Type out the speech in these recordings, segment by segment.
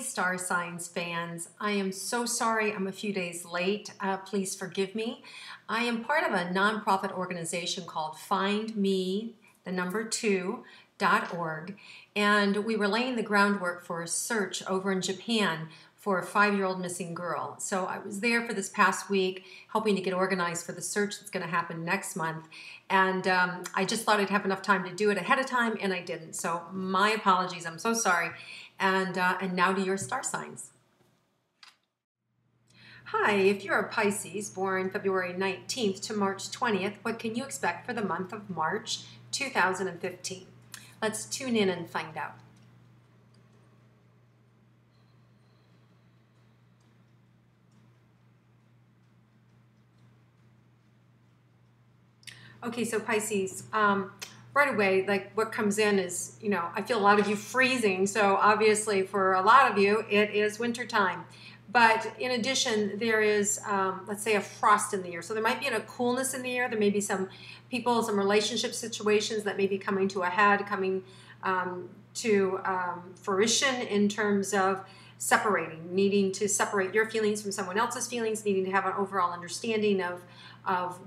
Star Signs fans. I am so sorry I'm a few days late. Please forgive me. I am part of a nonprofit organization called findme2.org, and we were laying the groundwork for a search over in Japan for a 5-year-old missing girl. So I was there for this past week helping to get organized for the search that's going to happen next month. And I just thought I'd have enough time to do it ahead of time, and I didn't. So my apologies. I'm so sorry. And now to your star signs. Hi, if you're a Pisces born February 19th to March 20th, what can you expect for the month of March 2015? Let's tune in and find out. Okay, so Pisces, right away, like what comes in is, I feel a lot of you freezing. So obviously for a lot of you, it is winter time. But in addition, there is, let's say, a frost in the air. So there might be a coolness in the air. There may be some people, some relationship situations that may be coming to a head, coming to fruition in terms of separating, needing to separate your feelings from someone else's feelings, needing to have an overall understanding of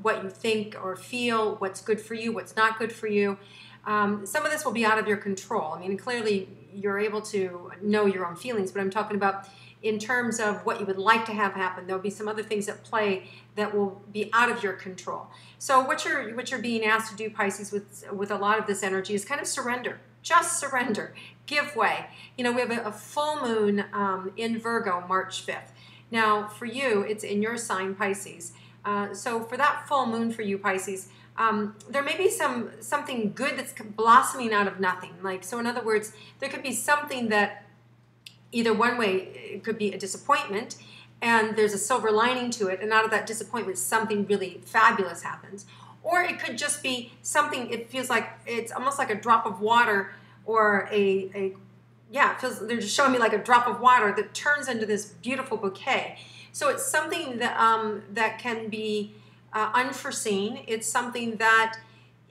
what you think or feel, what's good for you, what's not good for you. Some of this will be out of your control. I mean, clearly you're able to know your own feelings, but I'm talking about in terms of what you would like to have happen. There'll be some other things at play that will be out of your control. So what you're being asked to do, Pisces, with a lot of this energy is kind of surrender. Just surrender. Give way. We have a full moon in Virgo, March 5th. Now, for you, it's in your sign, Pisces. So for that full moon for you, Pisces, there may be something good that's blossoming out of nothing. So in other words, there could be something that either one way, it could be a disappointment, and there's a silver lining to it, and out of that disappointment, something really fabulous happens. Or it could just be something, it feels like it's almost like a drop of water, or it feels, they're just showing me like a drop of water that turns into this beautiful bouquet. So it's something that, that can be unforeseen. It's something that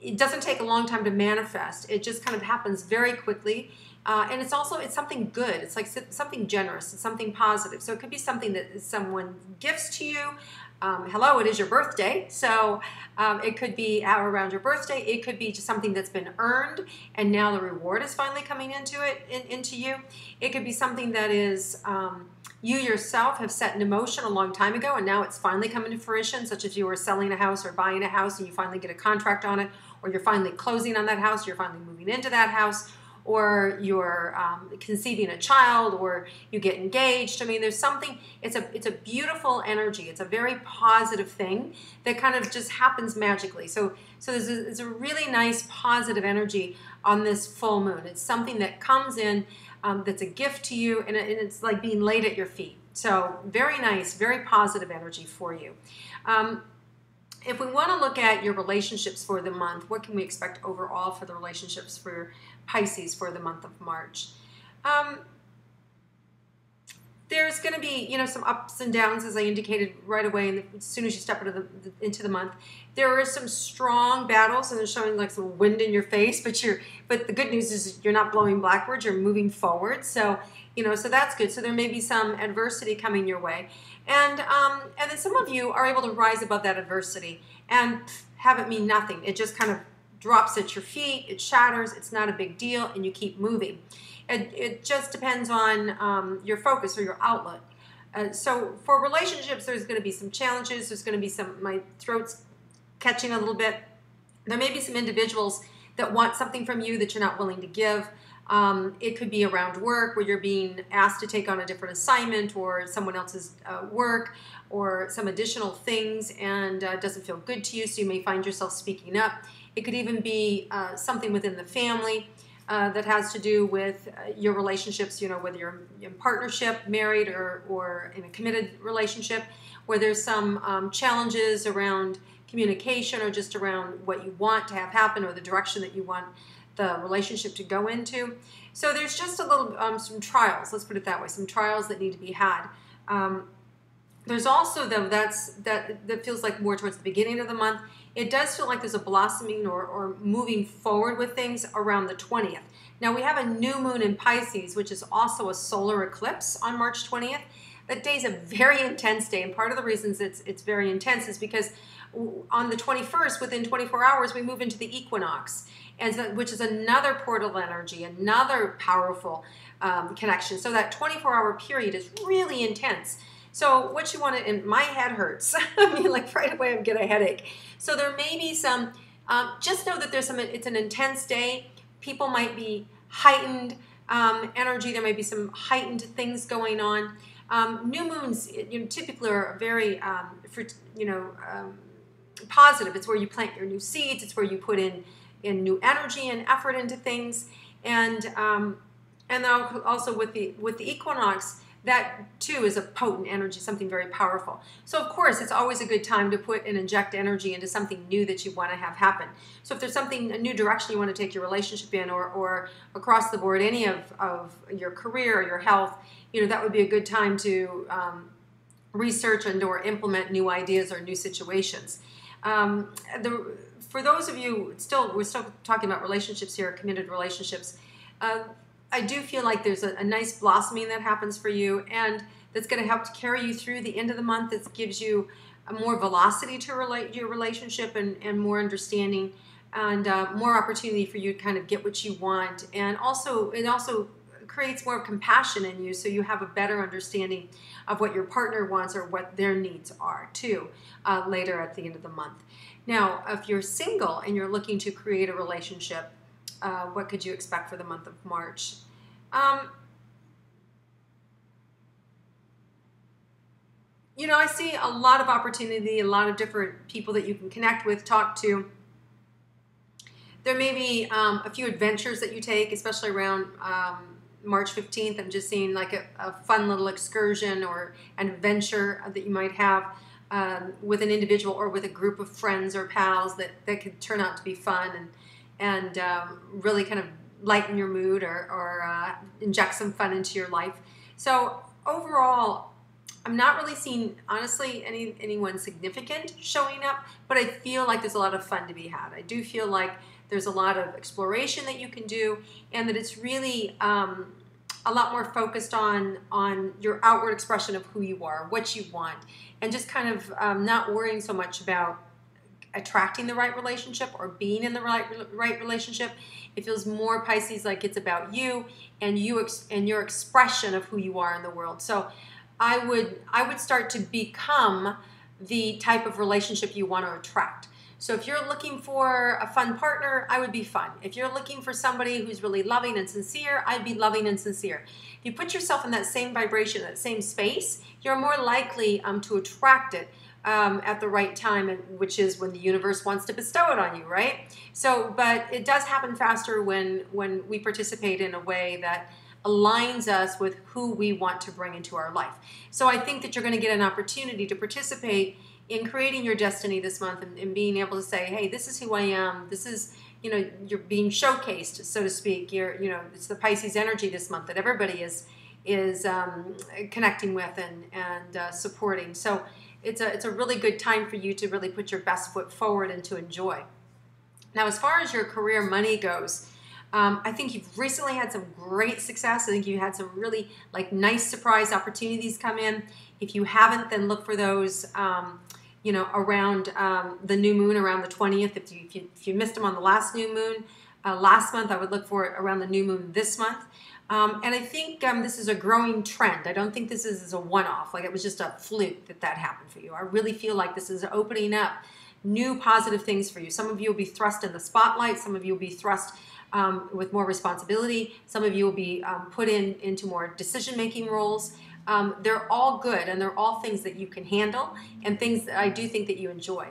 it doesn't take a long time to manifest. It just kind of happens very quickly. And it's something good. It's like something generous. It's something positive. So it could be something that someone gifts to you. Hello, it is your birthday. So it could be around your birthday. It could be just something that's been earned, and now the reward is finally coming into you. It could be something that is you yourself have set in motion a long time ago, and now it's finally coming to fruition, such as you were selling a house or buying a house, and you finally get a contract on it, or you're finally closing on that house, you're finally moving into that house, or you're conceiving a child, or you get engaged. I mean, there's something, it's a beautiful energy. It's a very positive thing that kind of just happens magically. So there's a really nice positive energy on this full moon. It's something that comes in that's a gift to you, and it's like being laid at your feet. So very nice, very positive energy for you. If we want to look at your relationships for the month, what can we expect overall for the relationships for Pisces for the month of March? There's going to be, some ups and downs, as I indicated right away. And as soon as you step into the month, there are some strong battles, and they're showing like some wind in your face. But the good news is you're not blowing backwards. You're moving forward. So so that's good. So there may be some adversity coming your way, and then some of you are able to rise above that adversity and have it mean nothing. It just kind of drops at your feet, it shatters, it's not a big deal, and you keep moving. It just depends on your focus or your outlook. So for relationships, there's going to be some challenges. There's going to be my throat's catching a little bit. There may be some individuals that want something from you that you're not willing to give. It could be around work, where you're being asked to take on a different assignment, or someone else's work, or some additional things, and it doesn't feel good to you, so you may find yourself speaking up. It could even be something within the family that has to do with your relationships, whether you're in partnership, married, or in a committed relationship, where there's some challenges around communication, or just around what you want to have happen, or the direction that you want the relationship to go into. So there's just a little, some trials, let's put it that way, some trials that need to be had. There's also, though, that feels like more towards the beginning of the month. It does feel like there's a blossoming or moving forward with things around the 20th. Now we have a new moon in Pisces, which is also a solar eclipse on March 20th. That day is a very intense day, and part of the reasons it's very intense is because on the 21st, within 24 hours, we move into the equinox, and so, which is another portal energy, another powerful connection. So that 24-hour period is really intense. So what you want to, and my head hurts. I mean, like right away, I'm getting a headache. So there may be some, just know that there's some, it's an intense day. People might be heightened energy. There may be some heightened things going on. New moons, typically are very, positive. It's where you plant your new seeds. It's where you put in new energy and effort into things. And also with the equinox, that too is a potent energy, something very powerful. So of course, it's always a good time to put and inject energy into something new that you want to have happen. So if there's something, a new direction you want to take your relationship in, or across the board, any of your career or your health, that would be a good time to research and or implement new ideas or new situations. For those of you, we're still talking about relationships here, committed relationships. I do feel like there's a nice blossoming that happens for you, and that's going to help to carry you through the end of the month. That gives you more velocity to your relationship and more understanding, and more opportunity for you to kind of get what you want. And also, it also creates more compassion in you, so you have a better understanding of what your partner wants or what their needs are too later at the end of the month. Now, if you're single and you're looking to create a relationship, what could you expect for the month of March? I see a lot of opportunity, a lot of different people that you can connect with, talk to. There may be a few adventures that you take, especially around March 15th. I'm just seeing like a fun little excursion or an adventure that you might have with an individual or with a group of friends or pals that could turn out to be fun and really kind of lighten your mood or inject some fun into your life. So overall, I'm not really seeing, honestly, anyone significant showing up, but I feel like there's a lot of fun to be had. I do feel like there's a lot of exploration that you can do, and that it's really a lot more focused on your outward expression of who you are, what you want, and just kind of not worrying so much about attracting the right relationship or being in the right relationship. It feels more, Pisces, like it's about you and your expression of who you are in the world. So I would start to become the type of relationship you want to attract. So if you're looking for a fun partner, I would be fun. If you're looking for somebody who's really loving and sincere, I'd be loving and sincere. If you put yourself in that same vibration, that same space, you're more likely to attract it at the right time, which is when the universe wants to bestow it on you, right? So, but it does happen faster when we participate in a way that aligns us with who we want to bring into our life. So I think that you're going to get an opportunity to participate in creating your destiny this month and being able to say, hey, this is who I am. This is, you're being showcased, so to speak. It's the Pisces energy this month that everybody is connecting with and supporting. So it's a really good time for you to really put your best foot forward and to enjoy. Now, as far as your career money goes, I think you've recently had some great success. I think you had some really nice surprise opportunities come in. If you haven't, then look for those, around the new moon, around the 20th. If you missed them on the last new moon last month, I would look for it around the new moon this month. And I think this is a growing trend. I don't think this is a one-off, like it was just a fluke that happened for you. I really feel like this is opening up new positive things for you. Some of you will be thrust in the spotlight. Some of you will be thrust with more responsibility. Some of you will be put into more decision-making roles. They're all good, and they're all things that you can handle and things that I do think that you enjoy.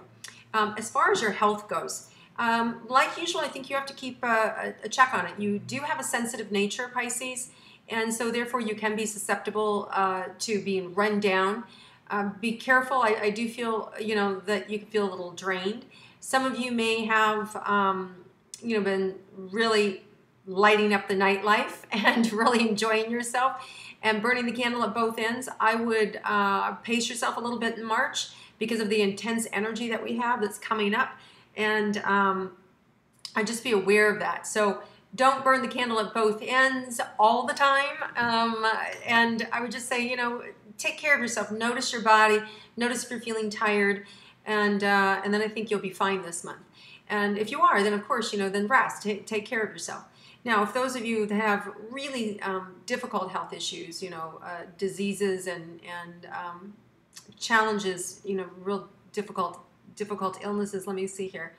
As far as your health goes, like usual, I think you have to keep a check on it. You do have a sensitive nature, Pisces, and so therefore you can be susceptible to being run down. Be careful. I do feel, that you can feel a little drained. Some of you may have, been really lighting up the nightlife and really enjoying yourself and burning the candle at both ends. I would pace yourself a little bit in March because of the intense energy that we have that's coming up. And I just be aware of that. So Don't burn the candle at both ends all the time. And I would just say, take care of yourself. Notice your body. Notice if you're feeling tired. And then I think you'll be fine this month. And if you are, then of course, then rest. Take care of yourself. Now, if those of you that have really difficult health issues, diseases and challenges, real difficult illnesses, let me see here.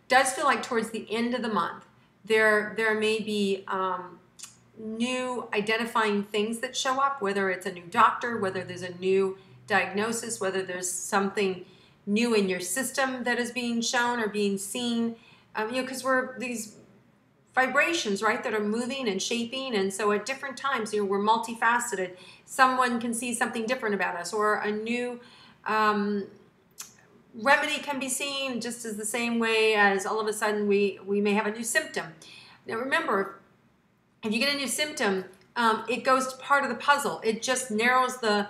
Does feel like towards the end of the month, there may be new identifying things that show up, whether it's a new doctor, whether there's a new diagnosis, whether there's something new in your system that is being shown or being seen, because we're these vibrations, right, that are moving and shaping, and so at different times, we're multifaceted. Someone can see something different about us, or a new remedy can be seen just as the same way as all of a sudden we may have a new symptom. Now remember, if you get a new symptom, it goes to part of the puzzle. It just narrows the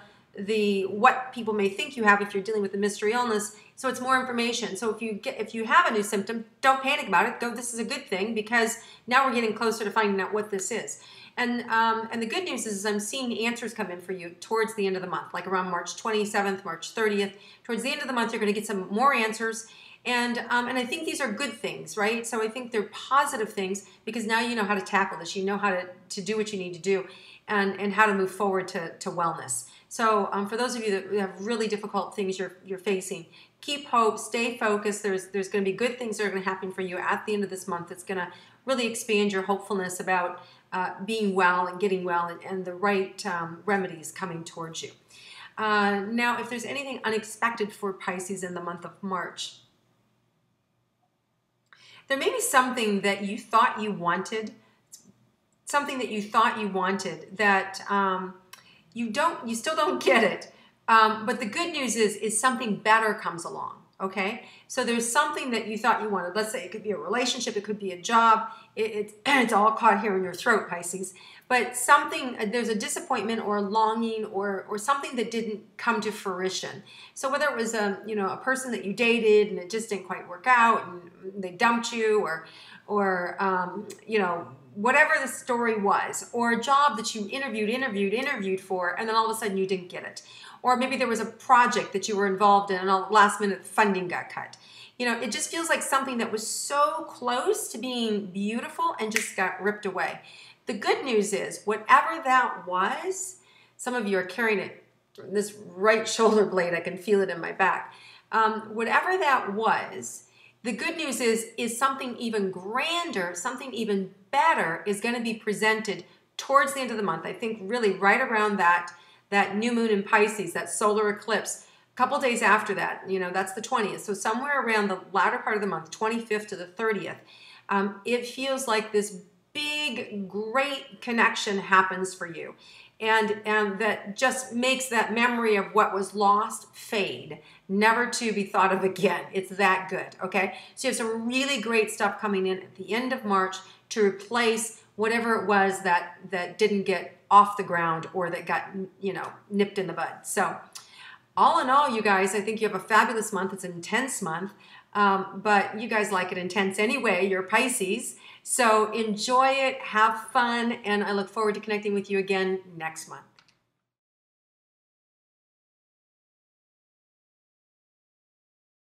what people may think you have if you're dealing with a mystery illness. So it's more information. So if you have a new symptom, don't panic about it. Go, this is a good thing, because now we're getting closer to finding out what this is. And the good news is I'm seeing answers come in for you towards the end of the month, like around March 27th, March 30th. Towards the end of the month, you're going to get some more answers. And I think these are good things, right? So I think they're positive things, because now you know how to tackle this. You know how to do what you need to do, and how to move forward to wellness. So for those of you that have really difficult things you're facing, keep hope, stay focused. There's going to be good things that are going to happen for you at the end of this month. It's going to really expand your hopefulness about being well and getting well, and the right remedies coming towards you. Now, if there's anything unexpected for Pisces in the month of March, there may be something that you thought you wanted, that you still don't get it. But the good news is something better comes along. Okay, so there's something that you thought you wanted. Let's say it could be a relationship, it could be a job. It's all caught here in your throat, Pisces. But there's a disappointment or a longing or something that didn't come to fruition. So whether it was a person that you dated and it just didn't quite work out and they dumped you, or whatever the story was, or a job that you interviewed for, and then all of a sudden you didn't get it. Or maybe there was a project that you were involved in and last minute funding got cut. It just feels like something that was so close to being beautiful and just got ripped away. The good news is, whatever that was, some of you are carrying it, this right shoulder blade, I can feel it in my back. Whatever that was, the good news is something even grander, something even better is going to be presented towards the end of the month. I think really right around that new moon in Pisces, that solar eclipse, a couple days after that, that's the 20th. So somewhere around the latter part of the month, 25th to the 30th, it feels like this big, great connection happens for you. And that just makes that memory of what was lost fade, never to be thought of again. It's that good, okay? So you have some really great stuff coming in at the end of March to replace whatever it was that didn't get off the ground or that got, nipped in the bud. So all in all, you guys, I think you have a fabulous month. It's an intense month, but you guys like it intense anyway. You're Pisces. So enjoy it, have fun, and I look forward to connecting with you again next month.